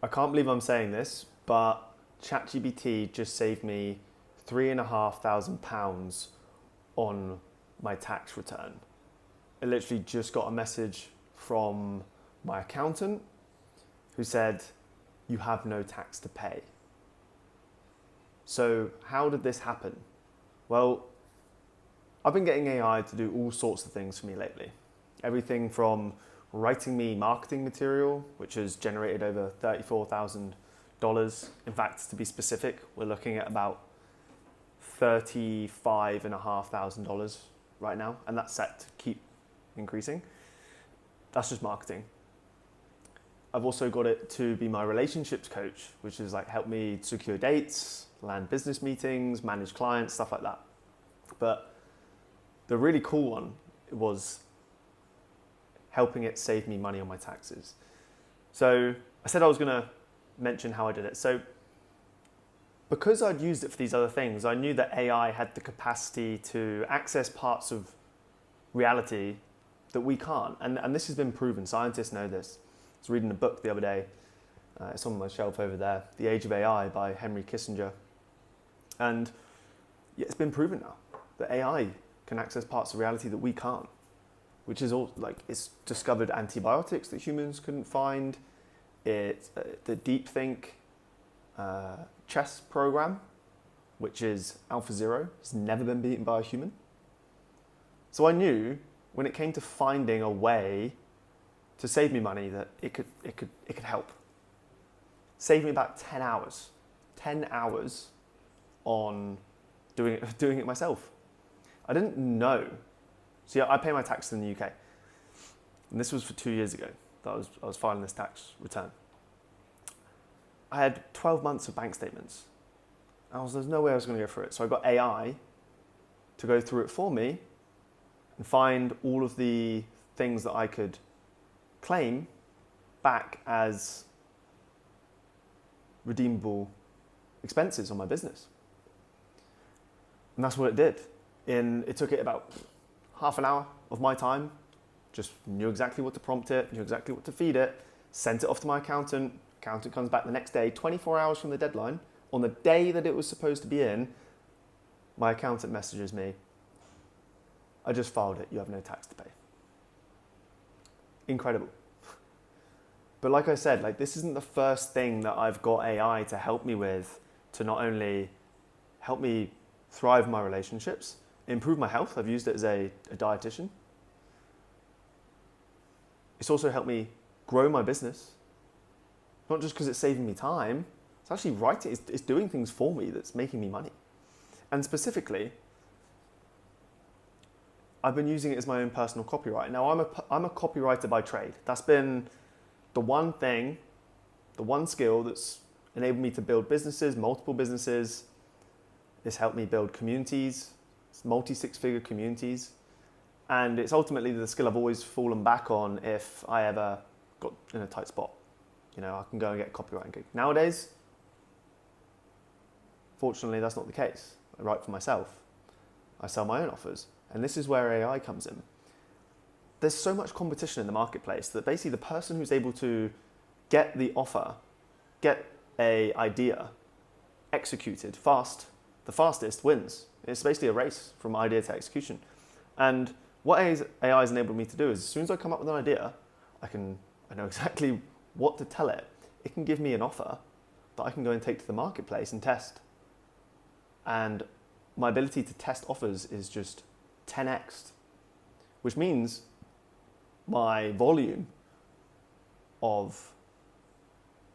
I can't believe I'm saying this, but ChatGPT just saved me £3,500 on my tax return. I literally just got a message from my accountant who said, you have no tax to pay. So how did this happen? Well, I've been getting AI to do all sorts of things for me lately. Everything from writing me marketing material, which has generated over $34,000. In fact, to be specific, we're looking at about $35,500 right now, and that's set to keep increasing. That's just marketing. I've also got it to be my relationships coach, which is like help me secure dates, land business meetings, manage clients, stuff like that. But the really cool one was helping it save me money on my taxes. So I said I was going to mention how I did it. So because I'd used it for these other things, I knew that AI had the capacity to access parts of reality that we can't. And this has been proven. Scientists know this. I was reading a book the other day. It's on my shelf over there, The Age of AI by Henry Kissinger. And yeah, it's been proven now that AI can access parts of reality that we can't, which is all like it's discovered antibiotics that humans couldn't find. It's the DeepThink chess program, which is AlphaZero, has never been beaten by a human. So I knew when it came to finding a way to save me money that it could help. Save me about 10 hours. 10 hours on doing it myself. I didn't know. So yeah, I pay my taxes in the UK. And this was for 2 years ago that I was filing this tax return. I had 12 months of bank statements. There's no way I was going to go through it. So I got AI to go through it for me and find all of the things that I could claim back as redeemable expenses on my business. And that's what it did. It took it about half an hour of my time, just knew exactly what to prompt it, knew exactly what to feed it, sent it off to my accountant. Accountant comes back the next day, 24 hours from the deadline. On the day that it was supposed to be in, my accountant messages me, I just filed it, you have no tax to pay. Incredible. But like I said, this isn't the first thing that I've got AI to help me with, to not only help me thrive in my relationships, improve my health. I've used it as a dietitian. It's also helped me grow my business. Not just because it's saving me time, it's actually writing, it's doing things for me that's making me money. And specifically, I've been using it as my own personal copyright. Now, I'm a copywriter by trade. That's been the one thing, the one skill that's enabled me to build businesses, multiple businesses. It's helped me build communities, multi-six-figure communities. And it's ultimately the skill I've always fallen back on if I ever got in a tight spot. I can go and get a copywriting gig. Nowadays, fortunately, that's not the case. I write for myself. I sell my own offers. And this is where AI comes in. There's so much competition in the marketplace that basically the person who's able to get the offer, get an idea executed fast, the fastest wins. It's basically a race from idea to execution. And what AI has enabled me to do is as soon as I come up with an idea, I know exactly what to tell it. It can give me an offer that I can go and take to the marketplace and test. And my ability to test offers is just 10x, which means my volume of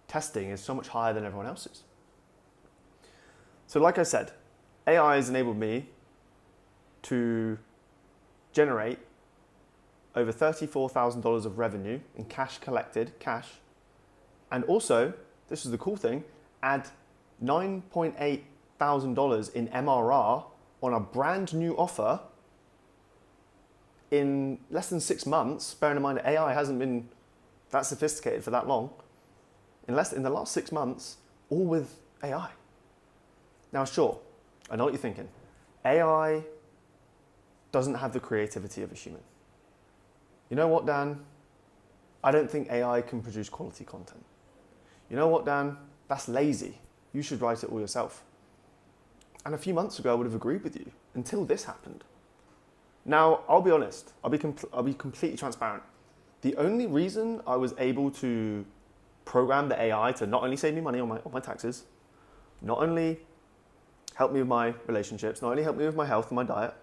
testing is so much higher than everyone else's. So like I said, AI has enabled me to generate over $34,000 of revenue in cash collected, and also, this is the cool thing, add $9.8 thousand in MRR on a brand new offer in less than 6 months. Bearing in mind that AI hasn't been that sophisticated for that long. In the last 6 months, all with AI. Now, sure, I know what you're thinking. AI doesn't have the creativity of a human. You know what, Dan? I don't think AI can produce quality content. you know what, Dan, that's lazy. You should write it all yourself. And a few months ago, I would have agreed with you until this happened. Now, I'll be honest. I'll be completely transparent. The only reason I was able to program the AI to not only save me money on my taxes, not only help me with my relationships, not only help me with my health and my diet,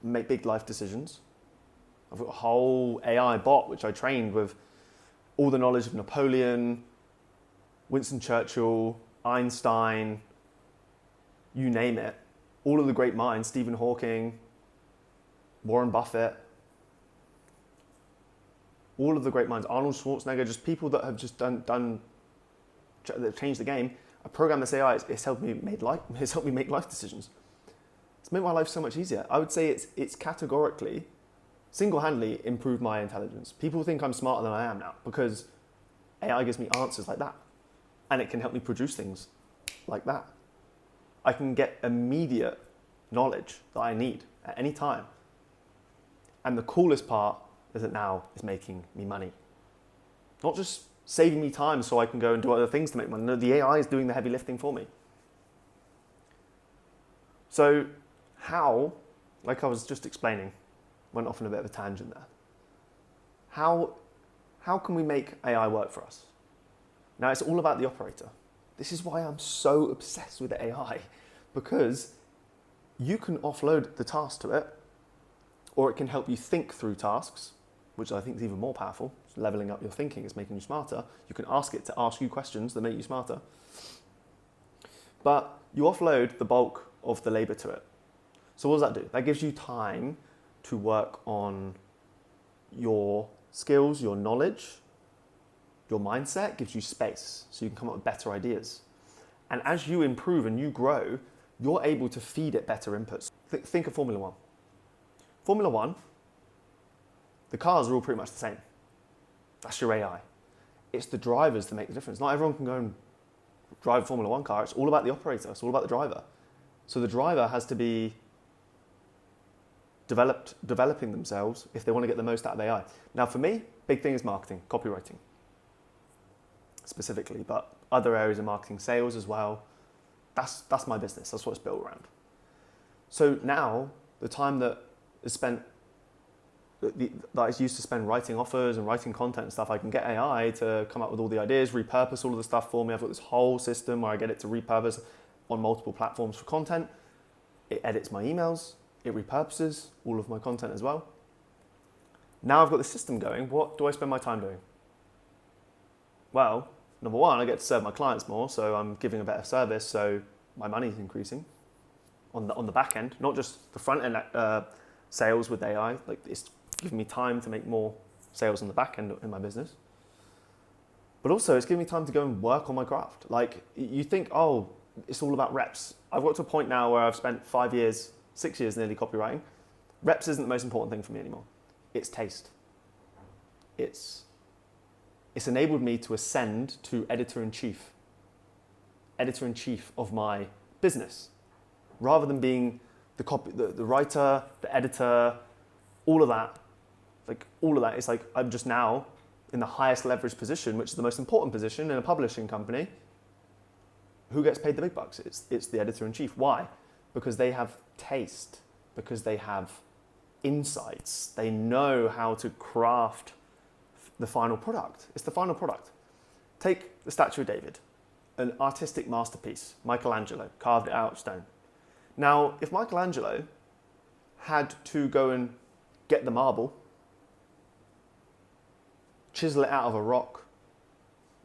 make big life decisions. I've got a whole AI bot which I trained with all the knowledge of Napoleon, Winston Churchill, Einstein, you name it. All of the great minds, Stephen Hawking, Warren Buffett, all of the great minds, Arnold Schwarzenegger, just people that have just that have changed the game. I programmed this AI, it's helped me make life decisions. It's made my life so much easier. I would say it's categorically, single-handedly improved my intelligence. People think I'm smarter than I am now because AI gives me answers like that. And it can help me produce things like that. I can get immediate knowledge that I need at any time. And the coolest part is that now it's making me money. Not just saving me time so I can go and do other things to make money. No, the AI is doing the heavy lifting for me. So how, like I was just explaining, went off on a bit of a tangent there. How can we make AI work for us? Now it's all about the operator. This is why I'm so obsessed with AI, because you can offload the task to it, or it can help you think through tasks, which I think is even more powerful. It's leveling up your thinking, it's making you smarter. You can ask it to ask you questions that make you smarter. But you offload the bulk of the labor to it. So what does that do? That gives you time to work on your skills, your knowledge, your mindset, gives you space so you can come up with better ideas. And as you improve and you grow, you're able to feed it better inputs. Think of Formula One. Formula One, the cars are all pretty much the same. That's your AI. It's the drivers that make the difference. Not everyone can go and drive a Formula One car. It's all about the operator. It's all about the driver. So the driver has to be developing themselves if they want to get the most out of AI. Now for me, big thing is marketing, copywriting specifically, but other areas of marketing, sales as well. That's my business. That's what it's built around. So now the time that is spent, that I used to spend writing offers and writing content and stuff, I can get AI to come up with all the ideas, repurpose all of the stuff for me. I've got this whole system where I get it to repurpose on multiple platforms for content. It edits my emails. It repurposes all of my content as well. Now I've got the system going. What do I spend my time doing? Well, number one, I get to serve my clients more, so I'm giving a better service, so my money's increasing on the back end, not just the front end sales with AI. Like it's giving me time to make more sales on the back end in my business. But also it's giving me time to go and work on my craft. Like you think, oh, it's all about reps. I've got to a point now where I've spent 5 years, 6 years nearly copywriting. Reps isn't the most important thing for me anymore. It's taste. It's enabled me to ascend to editor-in-chief of my business, rather than being the writer, the editor, all of that. Like all of that is like I'm just now in the highest leverage position, which is the most important position in a publishing company. Who gets paid the big bucks? It's the editor-in-chief. Why? Because they have taste, because they have insights. They know how to craft the final product. It's the final product. Take the Statue of David, an artistic masterpiece. Michelangelo carved it out of stone. Now, if Michelangelo had to go and get the marble, chisel it out of a rock,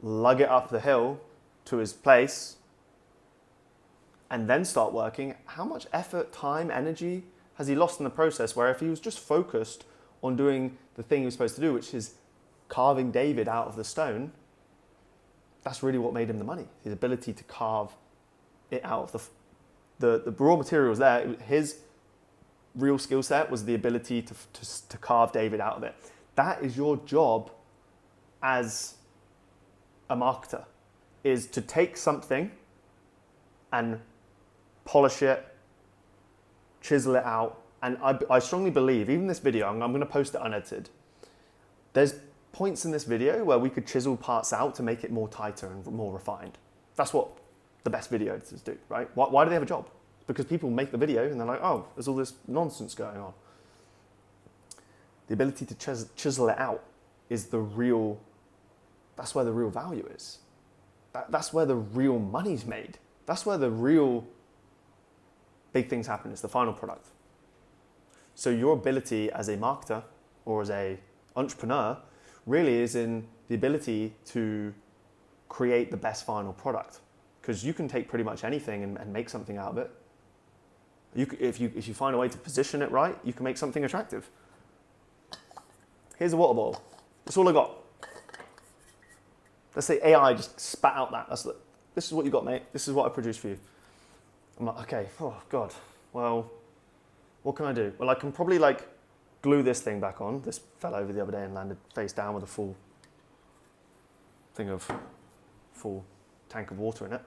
lug it up the hill to his place, and then start working, how much effort, time, energy has he lost in the process? Where if he was just focused on doing the thing he was supposed to do, which is carving David out of the stone, that's really what made him the money. His ability to carve it out of the raw materials there. His real skill set was the ability to carve David out of it. That is your job as a marketer, is to take something and polish it, chisel it out. And I strongly believe, even this video, I'm going to post it unedited. There's points in this video where we could chisel parts out to make it more tighter and more refined. That's what the best video editors do, right? Why do they have a job? Because people make the video and they're like, oh, there's all this nonsense going on. The ability to chisel it out is that's where the real value is. That's where the real money's made. That's where the real big things happen, is the final product. So your ability as a marketer or as a entrepreneur really is in the ability to create the best final product, because you can take pretty much anything and make something out of it. If you find a way to position it right, you can make something attractive. Here's a water bottle. That's all I got. Let's say AI just spat out that. This is what you got, mate. This is what I produced for you. I'm like, okay, oh God. Well, what can I do? Well, I can probably like glue this thing back on. This fell over the other day and landed face down with a full tank of water in it.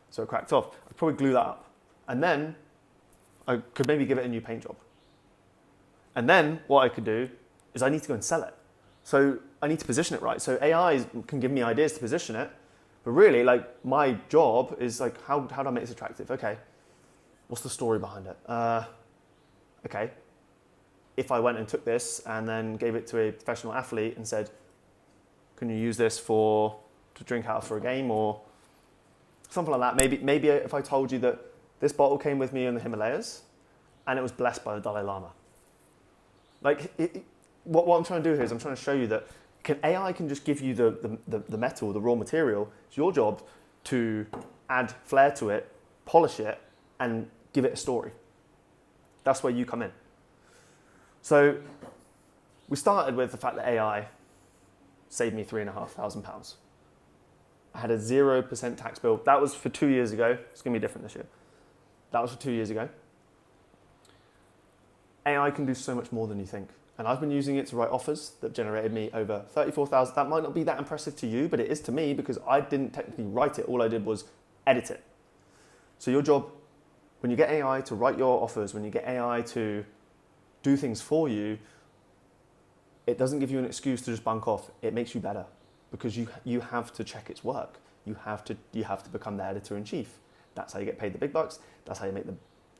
So it cracked off. I'd probably glue that up. And then I could maybe give it a new paint job. And then what I could do is I need to go and sell it. So I need to position it right. So AI can give me ideas to position it, but really like my job is like, how do I make this attractive? Okay, what's the story behind it? Okay, if I went and took this and then gave it to a professional athlete and said, can you use this to drink out of for a game or something like that? Maybe if I told you that this bottle came with me in the Himalayas and it was blessed by the Dalai Lama. Like, what I'm trying to do here is I'm trying to show you that AI can just give you the metal, the raw material. It's your job to add flair to it, polish it, and give it a story. That's where you come in. So we started with the fact that AI saved me £3,500. I had a 0% tax bill. That was for 2 years ago. It's going to be different this year. That was for 2 years ago. AI can do so much more than you think. And I've been using it to write offers that generated me over 34,000. That might not be that impressive to you, but it is to me because I didn't technically write it. All I did was edit it. So your job, when you get AI to write your offers, when you get AI to do things for you, it doesn't give you an excuse to just bunk off. It makes you better because you have to check its work. You have to become the editor-in-chief. That's how you get paid the big bucks. That's how you make the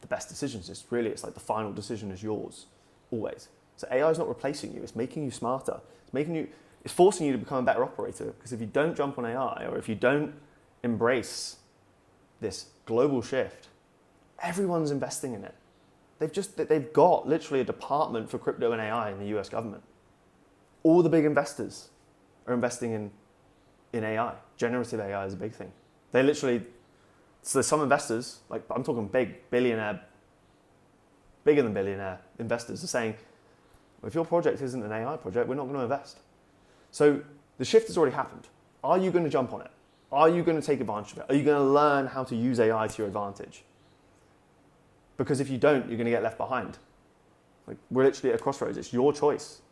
best decisions. It's like the final decision is yours, always. So AI is not replacing you. It's making you smarter. It's forcing you to become a better operator. Because if you don't jump on AI or if you don't embrace this global shift, everyone's investing in it. They've got literally a department for crypto and AI in the US government. All the big investors are investing in AI. Generative AI is a big thing. So some investors, like I'm talking bigger than billionaire investors, are saying, if your project isn't an AI project, we're not going to invest. So the shift has already happened. Are you going to jump on it? Are you going to take advantage of it? Are you going to learn how to use AI to your advantage? Because if you don't, you're going to get left behind. Like, we're literally at a crossroads. It's your choice.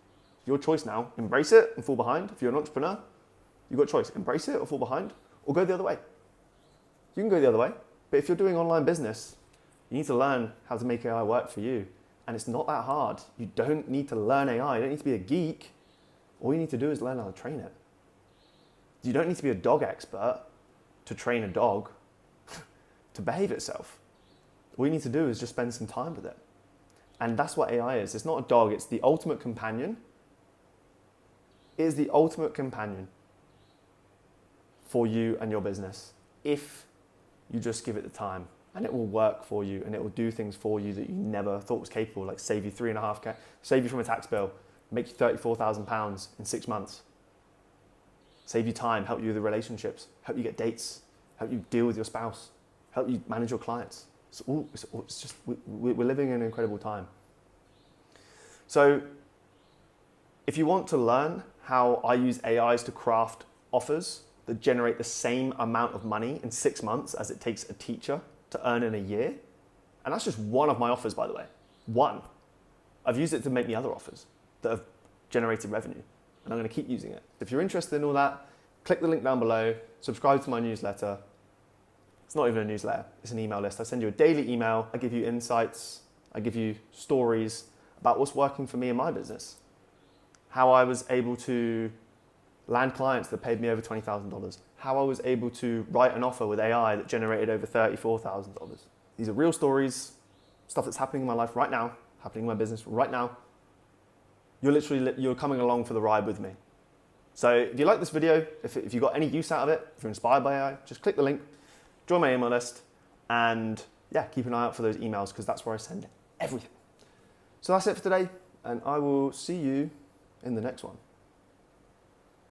Your choice now. Embrace it and fall behind. If you're an entrepreneur, you've got a choice. Embrace it or fall behind, or go the other way. You can go the other way. But if you're doing online business, you need to learn how to make AI work for you. And it's not that hard. You don't need to learn AI. You don't need to be a geek. All you need to do is learn how to train it. You don't need to be a dog expert to train a dog to behave itself. All you need to do is just spend some time with it. And that's what AI is. It's not a dog. It's the ultimate companion. It is the ultimate companion for you and your business if you just give it the time. And it will work for you and it will do things for you that you never thought was capable, like save you £3,500, save you from a tax bill, make you £34,000 in 6 months, save you time, help you with the relationships, help you get dates, help you deal with your spouse, help you manage your clients. It's just, we're living in an incredible time. So if you want to learn how I use AIs to craft offers that generate the same amount of money in 6 months as it takes a teacher to earn in a year, and that's just one of my offers, by the way. One. I've used it to make me other offers that have generated revenue, and I'm going to keep using it. If you're interested in all that, click the link down below, subscribe to my newsletter. It's not even a newsletter, it's an email list. I send you a daily email, I give you insights, I give you stories about what's working for me in my business, how I was able to land clients that paid me over $20,000, how I was able to write an offer with AI that generated over $34,000. These are real stories, stuff that's happening in my life right now, happening in my business right now. You're coming along for the ride with me. So if you like this video, if you got any use out of it, if you're inspired by AI, just click the link, join my email list, and yeah, keep an eye out for those emails because that's where I send everything. So that's it for today, and I will see you in the next one.